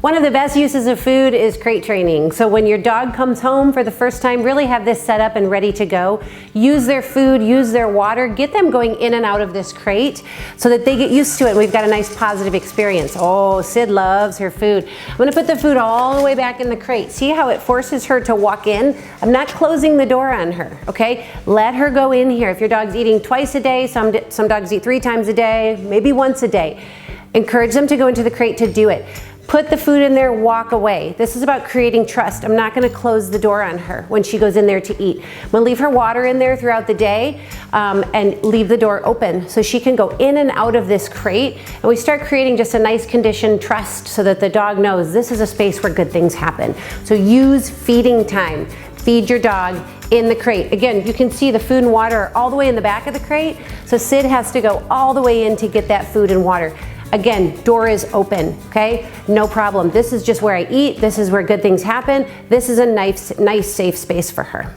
One of the best uses of food is crate training. So when your dog comes home for the first time, really have this set up and ready to go. Use their food, use their water, get them going in and out of this crate so that they get used to it and we've got a nice positive experience. Oh, Sid loves her food. I'm gonna put the food all the way back in the crate. See how it forces her to walk in? I'm not closing the door on her, okay? Let her go in here. If your dog's eating twice a day, some dogs eat 3 times a day, maybe once a day. Encourage them to go into the crate to do it. Put the food in there, walk away. This is about creating trust. I'm not gonna close the door on her when she goes in there to eat. I'm gonna leave her water in there throughout the day and leave the door open so she can go in and out of this crate. And we start creating just a nice conditioned trust so that the dog knows this is a space where good things happen. So use feeding time. Feed your dog in the crate. Again, you can see the food and water are all the way in the back of the crate. So Sid has to go all the way in to get that food and water. Again, door is open, okay? No problem. This is just where I eat. This is where good things happen. This is a nice, safe space for her.